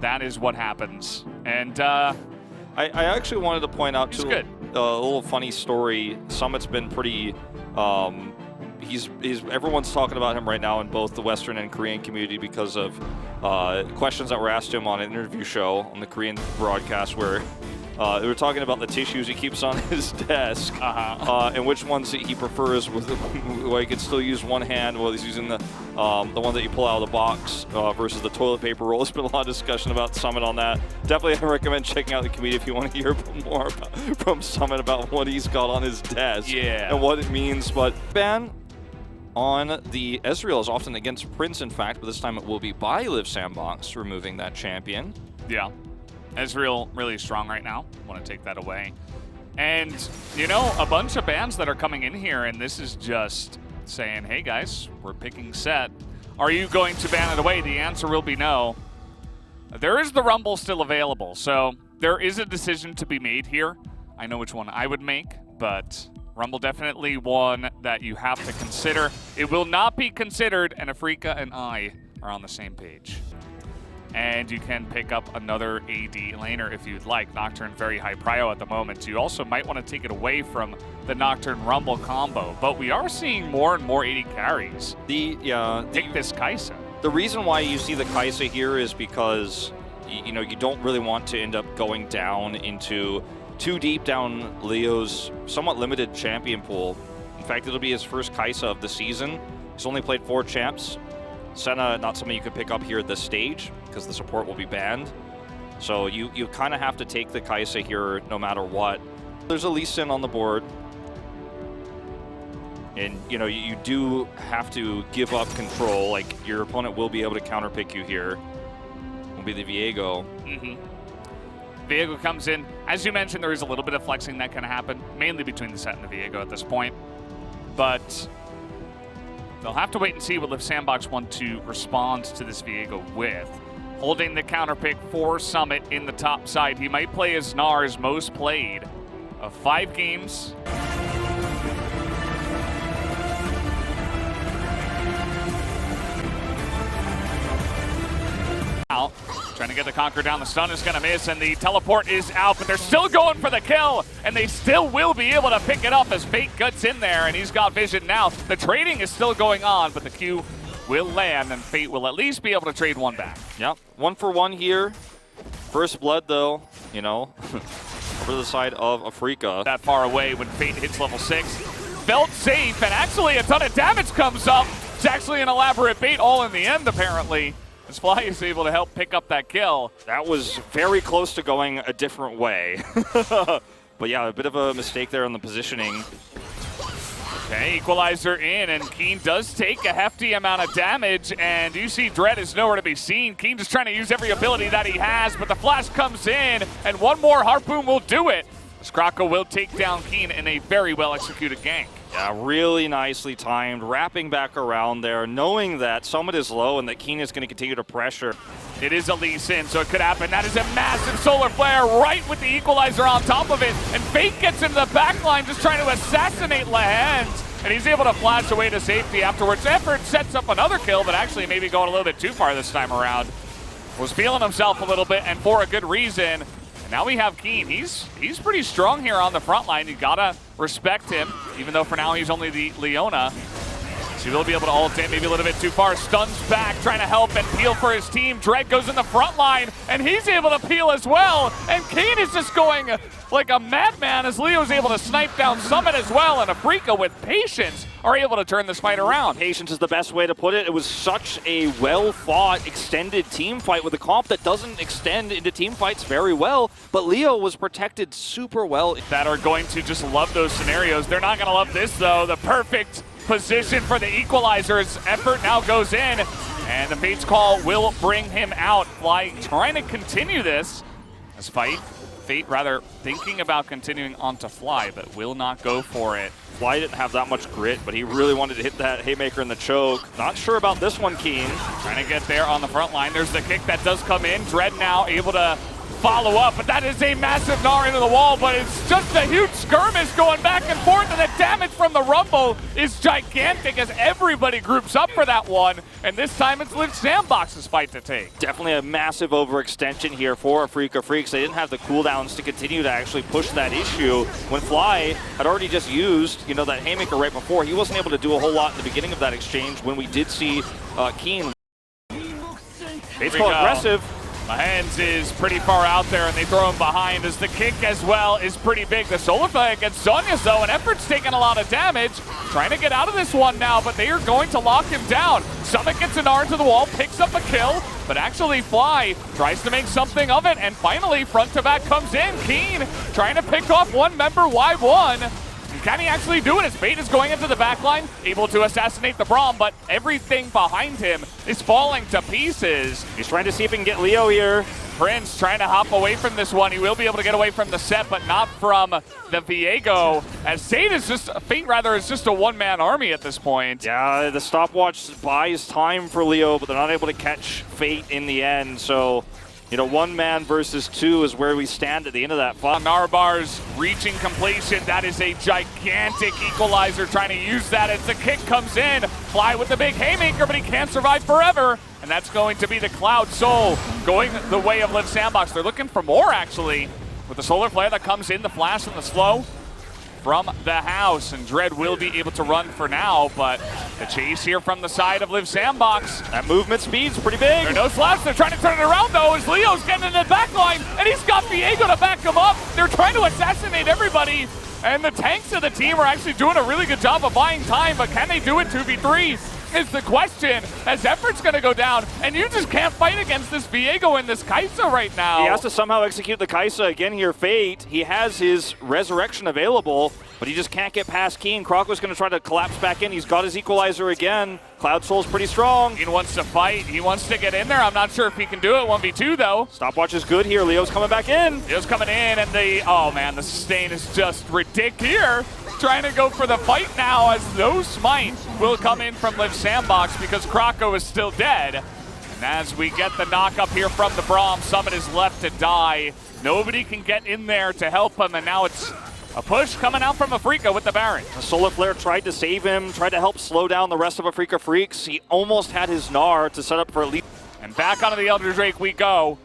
that is what happens. And I actually wanted to point out too, a little funny story. Summit's been pretty. Everyone's talking about him right now in both the Western and Korean community because of questions that were asked to him on an interview show on the Korean broadcast where they were talking about the tissues he keeps on his desk and which ones he prefers, where he can still use one hand while he's using the one that you pull out of the box versus the toilet paper roll. There's been a lot of discussion about Summit on that. Definitely I recommend checking out the community if you want to hear more from Summit about what he's got on his desk and what it means. But ban on the Ezreal is often against Prince, in fact, but this time it will be by Live Sandbox removing that champion. Yeah. Ezreal really strong right now. Want to take that away. And, you know, a bunch of bans that are coming in here, and this is just saying, hey guys, we're picking set. Are you going to ban it away? The answer will be no. There is the Rumble still available, so there is a decision to be made here. I know which one I would make, but Rumble definitely one that you have to consider. It will not be considered, and Afrika and I are on the same page. And you can pick up another AD laner if you'd like. Nocturne very high prio at the moment. So you also might want to take it away from the Nocturne Rumble combo. But we are seeing more and more AD carries. Take this Kai'Sa. The reason why you see the Kai'Sa here is because you don't really want to end up going down into too deep down Leo's somewhat limited champion pool. In fact, it'll be his first Kai'Sa of the season. He's only played 4 champs. Senna, not something you can pick up here at this stage because the support will be banned. So you kind of have to take the Kai'Sa here no matter what. There's a Lee Sin on the board. And, you do have to give up control. Like, your opponent will be able to counterpick you here. Will be the Viego. Viego comes in. As you mentioned, there is a little bit of flexing that can happen, mainly between the Set and the Viego at this point. But they'll have to wait and see what Live Sandbox want to respond to this Viego with. Holding the counter pick for Summit in the top side. He might play as Gnar's most played of 5 games. Out. Trying to get the Conquer down. The stun is going to miss, and the teleport is out, but they're still going for the kill, and they still will be able to pick it up as Fate gets in there, and he's got vision now. The trading is still going on, but the Q will land, and Fate will at least be able to trade one back. Yep, 1 for 1 here. First blood, though, over the side of Afrika. That far away when Fate hits level 6. Felt safe, and actually a ton of damage comes up. It's actually an elaborate bait all in the end, apparently. As Fly is able to help pick up that kill. That was very close to going a different way. But yeah, a bit of a mistake there on the positioning. Okay, equalizer in, and Keen does take a hefty amount of damage, and you see Dread is nowhere to be seen. Keen just trying to use every ability that he has, but the flash comes in, and one more Harpoon will do it. Skrako will take down Keen in a very well-executed gank. Yeah, really nicely timed, wrapping back around there, knowing that Summit is low and that Keen is going to continue to pressure. It is a Lee Sin, so it could happen. That is a massive solar flare right with the equalizer on top of it, and Fate gets into the backline just trying to assassinate Lehend, and he's able to flash away to safety afterwards. Effort sets up another kill, but actually maybe going a little bit too far this time around. Was feeling himself a little bit, and for a good reason. And now we have Keen. He's pretty strong here on the front line. You gotta respect him, even though for now he's only the Leona. So he'll be able to ult in maybe a little bit too far. Stuns back, trying to help and peel for his team. Dread goes in the front line, and he's able to peel as well. And Keen is just going like a madman as Leo's able to snipe down Summit as well. And Afrika with patience are able to turn this fight around. Patience is the best way to put it. It was such a well-fought, extended team fight with a comp that doesn't extend into team fights very well, but Leo was protected super well. That are going to just love those scenarios. They're not going to love this, though. The perfect position for the equalizer as Effort now goes in, and the Fate's call will bring him out. Fly trying to continue this fight. Fate rather thinking about continuing onto Fly, but will not go for it. Fly didn't have that much grit, but he really wanted to hit that haymaker in the choke. Not sure about this one, Keen. Trying to get there on the front line. There's the kick that does come in. Dread now able to follow up, but that is a massive gnar into the wall, but it's just a huge skirmish going back and forth, and the damage from the Rumble is gigantic as everybody groups up for that one, and this time it's Liv Sandbox's fight to take. Definitely a massive overextension here for Afrika Freaks. They didn't have the cooldowns to continue to actually push that issue. When Fly had already just used, that haymaker right before, he wasn't able to do a whole lot in the beginning of that exchange when we did see Keen. It's called aggressive. Mahans is pretty far out there, and they throw him behind as the kick as well is pretty big. The solar flare against Sonya's though, and Effort's taking a lot of damage. Trying to get out of this one now, but they are going to lock him down. Summit gets an R into the wall, picks up a kill, but actually Fly tries to make something of it, and finally front to back comes in. Keen trying to pick off one member Y1. Can he actually do it? His bait is going into the backline, able to assassinate the Braum, but everything behind him is falling to pieces. He's trying to see if he can get Leo here. Prince trying to hop away from this one. He will be able to get away from the set, but not from the Viego. As Fate is just a one-man army at this point. Yeah, the stopwatch buys time for Leo, but they're not able to catch Fate in the end, so... one man versus two is where we stand at the end of that fight. Narbar's reaching completion. That is a gigantic equalizer, trying to use that as the kick comes in. Fly with the big haymaker, but he can't survive forever. And that's going to be the Cloud Soul going the way of Liv Sandbox. They're looking for more, actually, with the solar flare that comes in, the flash and the slow from the house, and Dread will be able to run for now, but the chase here from the side of Liv Sandbox. That movement speed's pretty big. There are no slaps. They're trying to turn it around though, as Leo's getting in the back line, and he's got Viego to back him up. They're trying to assassinate everybody, and the tanks of the team are actually doing a really good job of buying time, but can they do it 2v3? Is the question, as Effort's gonna go down, and you just can't fight against this Viego and this Kai'Sa right now. He has to somehow execute the Kai'Sa again here, Fate. He has his Resurrection available, but he just can't get past Keen. Croco's gonna try to collapse back in. He's got his Equalizer again. Cloud Soul's pretty strong. He wants to fight, he wants to get in there. I'm not sure if he can do it 1v2 though. Stopwatch is good here. Leo's coming back in. Leo's coming in, and oh man, the sustain is just ridiculous here. Trying to go for the fight now, as no smite will come in from Liv Sandbox because Croco is still dead. And as we get the knock up here from the Braum, Summit is left to die. Nobody can get in there to help him, and now it's a push coming out from Afrika with the Baron. The Solar Flare tried to save him, tried to help slow down the rest of Afrika Freaks. He almost had his Gnar to set up for Elite. And back onto the Elder Drake we go.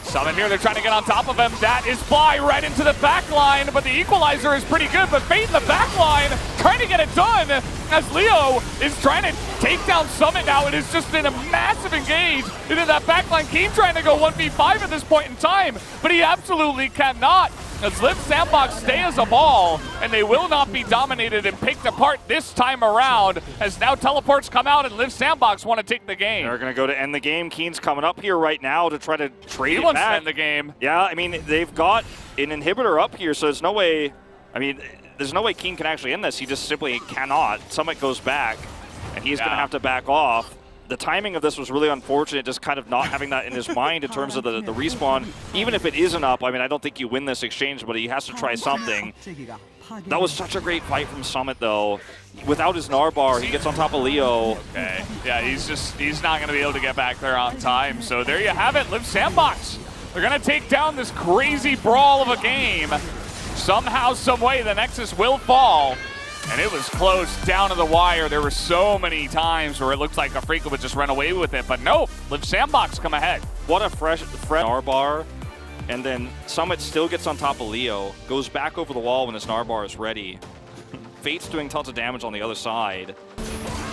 Summon here, they're trying to get on top of him. That is Fly right into the back line, but the equalizer is pretty good, but Fate in the back line trying to get it done as Leo is trying to take down Summit now. It is just in a massive engage into that back line. Keen trying to go 1v5 at this point in time, but he absolutely cannot. As Liv Sandbox stay as a ball, and they will not be dominated and picked apart this time around, as now teleports come out and Liv Sandbox want to take the game. They're going to go to end the game. Keen's coming up here right now to try to trade he it wants back. to end the game. Yeah, I mean, they've got an inhibitor up here, so there's no way, there's no way Keen can actually end this. He just simply cannot. Summit goes back, and he's going to have to back off. The timing of this was really unfortunate, just kind of not having that in his mind in terms of the respawn. Even if it isn't up, I don't think you win this exchange, but he has to try something. That was such a great fight from Summit, though. Without his Narbar, he gets on top of Leo. Okay, yeah, he's not going to be able to get back there on time. So there you have it, Liv Sandbox. They're going to take down this crazy brawl of a game. Somehow, some way, the Nexus will fall. And it was close down to the wire. There were so many times where it looked like Afrika would just run away with it, but nope, Liv Sandbox come ahead. What a fresh Narbar, and then Summit still gets on top of Leo, goes back over the wall when his Narbar is ready. Fate's doing tons of damage on the other side.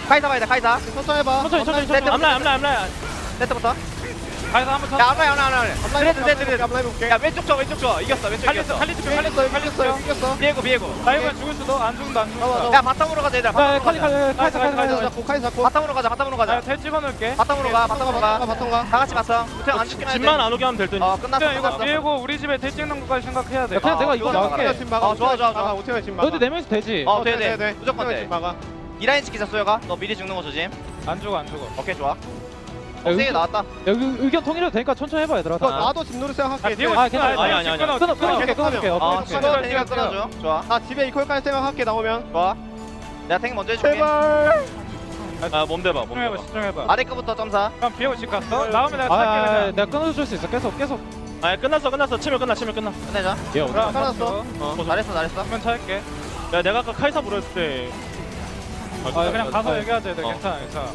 카이사 가야 돼, 카이사. 천천히 해봐. 천천히. 암라인. 세트부터. 가이사 한번 쳐. 야, 암라인. 세트. 한번 해볼게. 야, 왼쪽 쳐. 이겼어. 칼리스요. 이겼어. 비에고. 다이브가 죽을 수도 안 죽는다. 야, 바텀으로 가자, 얘들아. 카이사 잡고. 바텀으로 가자. 텔 찍어놓을게. 바텀으로 가. 바텀 가. 다 같이 갔어. 그냥 안 죽기만 해. 집만 안 오게 하면 될 듯. 끝났어. 이거 비에고 우리 집에 텔 찍는 것까지 생각해야 돼. 그냥 내가 이거 나갈게. 좋아. 오태가 집 막아. 너희들 4명이서 되지? 돼. 무조건 돼. 집 막아. 이 라인 지키자, 소여가. 너 미리 죽는 거 조심. 안 죽어. 오케이, 좋아. 세게 나왔다. 여기 의견 통일해도 되니까 천천히 해봐 얘들아. 나도 집 노릇 생각할게. 비에고 괜찮아. 아니. 끊어줄게. 시간 되니까 끊어줘. 좋아. 나 집에 이퀄까지 생각할게 나오면. 좋아. 내가 탱 먼저 해줄게. 제발. 몸 대봐. 시청해봐. 아래 거부터 점사. 그럼 비에고 집 갔어? 나오면 내가 탈게. 내가 끊어줄 수 있어. 계속. 아 끝났어 치면 끝나 끝내자. 얘 어디 그래 끝났어 잘했어. 한번 차할게 야 내가 아까 카이사 물었을 때 그냥 가서 얘기하자. 괜찮아.